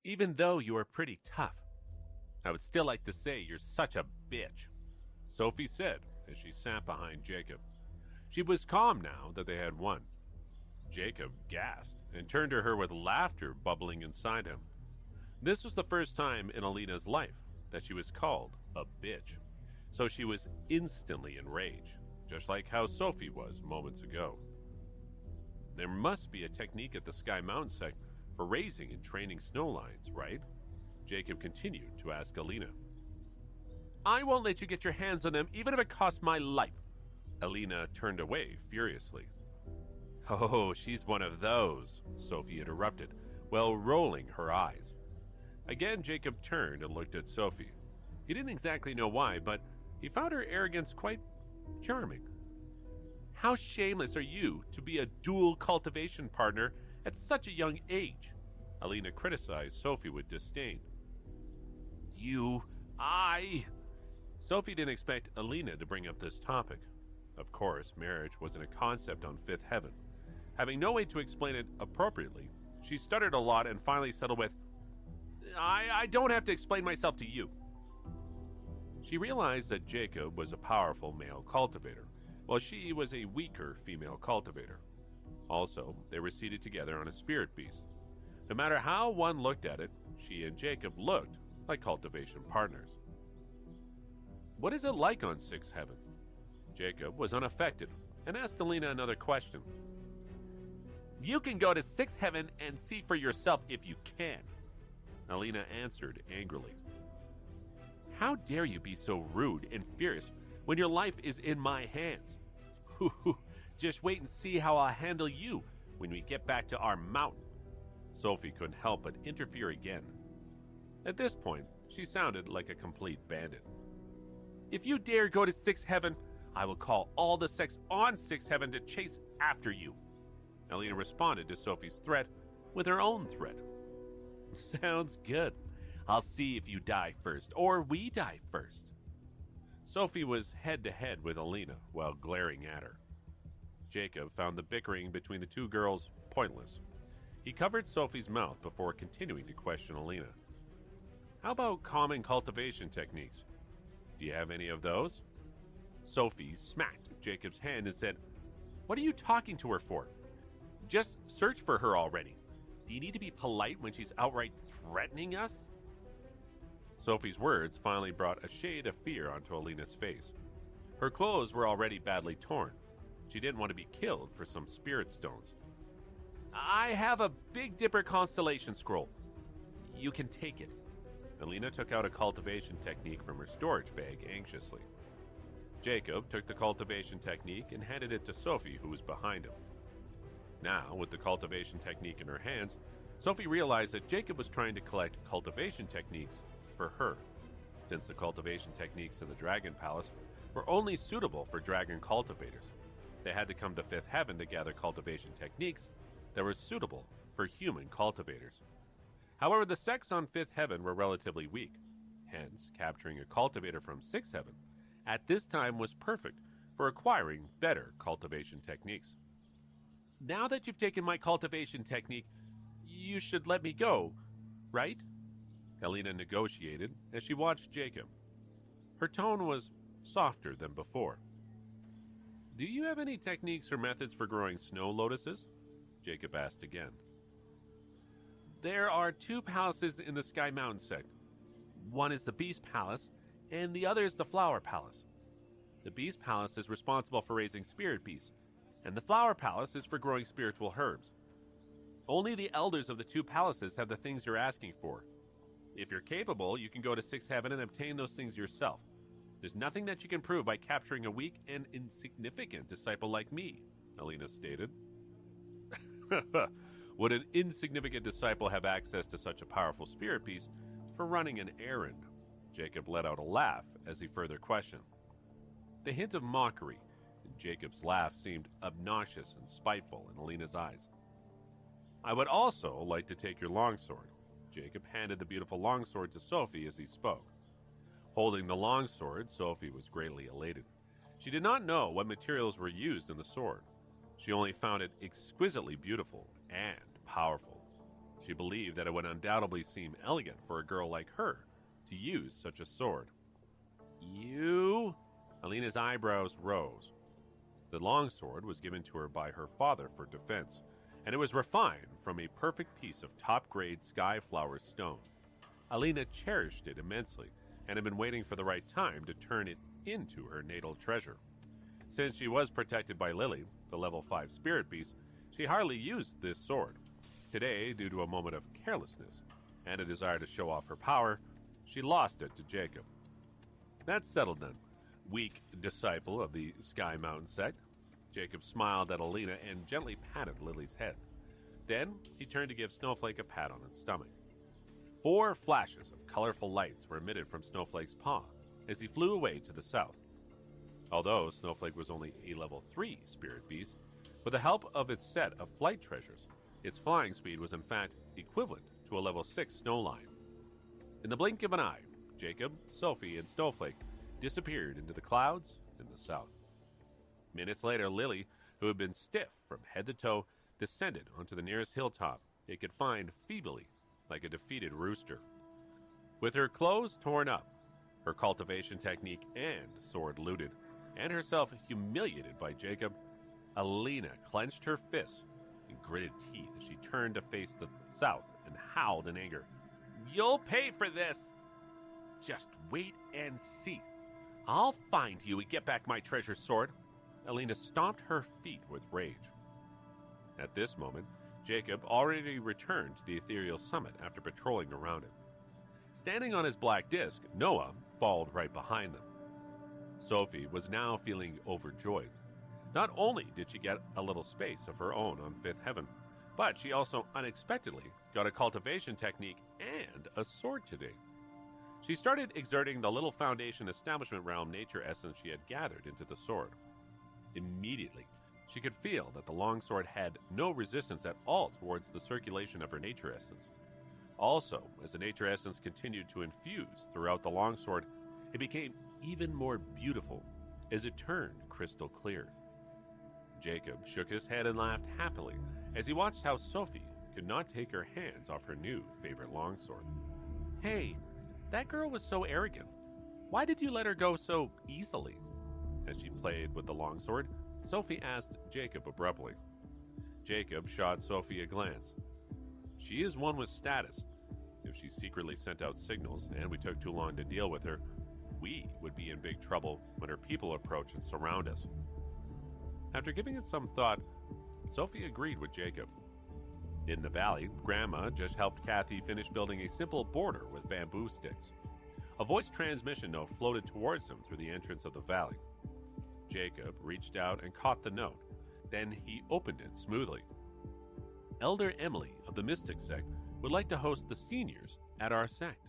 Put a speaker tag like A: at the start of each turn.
A: Even though you are pretty tough, I would still like to say you're such a bitch, Sophie said as she sat behind Jacob. She was calm now that they had won. Jacob gasped and turned to her with laughter bubbling inside him. This was the first time in Elena's life that she was called a bitch, so she was instantly enraged, just like how Sophie was moments ago. There must be a technique at the Sky Mountain sect for raising and training snow lions, right? Jacob continued to ask Elena. I won't let you get your hands on them, even if it costs my life. Elena turned away furiously. Oh, she's one of those, Sophie interrupted, while rolling her eyes. Again, Jacob turned and looked at Sophie. He didn't exactly know why, but he found her arrogance quite charming. How shameless are you to be a dual cultivation partner at such a young age? Elena criticized Sophie with disdain. Sophie didn't expect Elena to bring up this topic. Of course, marriage wasn't a concept on Fifth Heaven. Having no way to explain it appropriately, she stuttered a lot and finally settled with, I don't have to explain myself to you. She realized that Jacob was a powerful male cultivator, while she was a weaker female cultivator. Also, they were seated together on a spirit beast. No matter how one looked at it, she and Jacob looked like cultivation partners. What is it like on Sixth Heaven? Jacob was unaffected and asked Elena another question. You can go to Sixth Heaven and see for yourself if you can, Elena answered angrily. How dare you be so rude and fierce when your life is in my hands? Just wait and see how I'll handle you when we get back to our mountain. Sophie couldn't help but interfere again. At this point, she sounded like a complete bandit. If you dare go to Sixth Heaven, I will call all the sects on Sixth Heaven to chase after you. Elena responded to Sophie's threat with her own threat. Sounds good. I'll see if you die first, or we die first. Sophie was head-to-head with Elena while glaring at her. Jacob found the bickering between the two girls pointless. He covered Sophie's mouth before continuing to question Elena. How about common cultivation techniques? Do you have any of those? Sophie smacked Jacob's hand and said, What are you talking to her for? Just search for her already. Do you need to be polite when she's outright threatening us? Sophie's words finally brought a shade of fear onto Elena's face. Her clothes were already badly torn. She didn't want to be killed for some spirit stones. I have a Big Dipper constellation scroll. You can take it. Elena took out a cultivation technique from her storage bag anxiously. Jacob took the cultivation technique and handed it to Sophie, who was behind him. Now, with the cultivation technique in her hands, Sophie realized that Jacob was trying to collect cultivation techniques for her, since the cultivation techniques in the Dragon Palace were only suitable for dragon cultivators. They had to come to Fifth Heaven to gather cultivation techniques that were suitable for human cultivators. However, the sects on Fifth Heaven were relatively weak. Hence, capturing a cultivator from Sixth Heaven at this time was perfect for acquiring better cultivation techniques. Now that you've taken my cultivation technique, you should let me go, right? Elena negotiated as she watched Jacob. Her tone was softer than before. Do you have any techniques or methods for growing snow lotuses? Jacob asked again. There are two palaces in the Sky Mountain sect. One is the Beast Palace, and the other is the Flower Palace. The Beast Palace is responsible for raising spirit beasts, and the Flower Palace is for growing spiritual herbs. Only the elders of the two palaces have the things you're asking for. If you're capable, you can go to Sixth Heaven and obtain those things yourself. There's nothing that you can prove by capturing a weak and insignificant disciple like me, Elena stated. Would an insignificant disciple have access to such a powerful spirit beast for running an errand? Jacob let out a laugh as he further questioned. The hint of mockery in Jacob's laugh seemed obnoxious and spiteful in Elena's eyes. I would also like to take your longsword. Jacob handed the beautiful longsword to Sophie as he spoke. Holding the longsword, Sophie was greatly elated. She did not know what materials were used in the sword. She only found it exquisitely beautiful and powerful. She believed that it would undoubtedly seem elegant for a girl like her to use such a sword. You? Elena's eyebrows rose. The longsword was given to her by her father for defense, and it was refined from a perfect piece of top-grade skyflower stone. Elena cherished it immensely and had been waiting for the right time to turn it into her natal treasure. Since she was protected by Lily, the level 5 spirit beast, she hardly used this sword. Today, due to a moment of carelessness and a desire to show off her power, she lost it to Jacob. That's settled then. Weak disciple of the Sky Mountain sect, Jacob smiled at Elena and gently patted Lily's head. Then he turned to give Snowflake a pat on its stomach. 4 flashes of colorful lights were emitted from Snowflake's paw as he flew away to the south. Although Snowflake was only a level 3 spirit beast, with the help of its set of flight treasures, its flying speed was in fact equivalent to a level 6 snow lion. In the blink of an eye, Jacob, Sophie, and Snowflake disappeared into the clouds in the south. Minutes later, Lily, who had been stiff from head to toe, descended onto the nearest hilltop it could find feebly, like a defeated rooster. With her clothes torn up, her cultivation technique and sword looted, and herself humiliated by Jacob, Elena clenched her fists and gritted teeth as she turned to face the south and howled in anger. "You'll pay for this! Just wait and see. I'll find you and get back my treasure sword." Elena stomped her feet with rage. At this moment, Jacob already returned to the ethereal summit after patrolling around it. Standing on his black disc, Noah followed right behind them. Sophie was now feeling overjoyed. Not only did she get a little space of her own on Fifth Heaven, but she also unexpectedly got a cultivation technique and a sword today. She started exerting the little Foundation Establishment Realm nature essence she had gathered into the sword. Immediately, she could feel that the longsword had no resistance at all towards the circulation of her nature essence. Also, as the nature essence continued to infuse throughout the longsword, it became even more beautiful as it turned crystal clear. Jacob shook his head and laughed happily as he watched how Sophie could not take her hands off her new favorite longsword. "Hey, that girl was so arrogant. Why did you let her go so easily?" As she played with the longsword, Sophie asked Jacob abruptly. Jacob shot Sophie a glance. "She is one with status. If she secretly sent out signals and we took too long to deal with her, we would be in big trouble when her people approach and surround us." After giving it some thought, Sophie agreed with Jacob. In the valley, Grandma just helped Kathy finish building a simple border with bamboo sticks. A voice transmission note floated towards them through the entrance of the valley. Jacob reached out and caught the note. Then he opened it smoothly. "Elder Emily of the Mystic sect would like to host the seniors at our sect."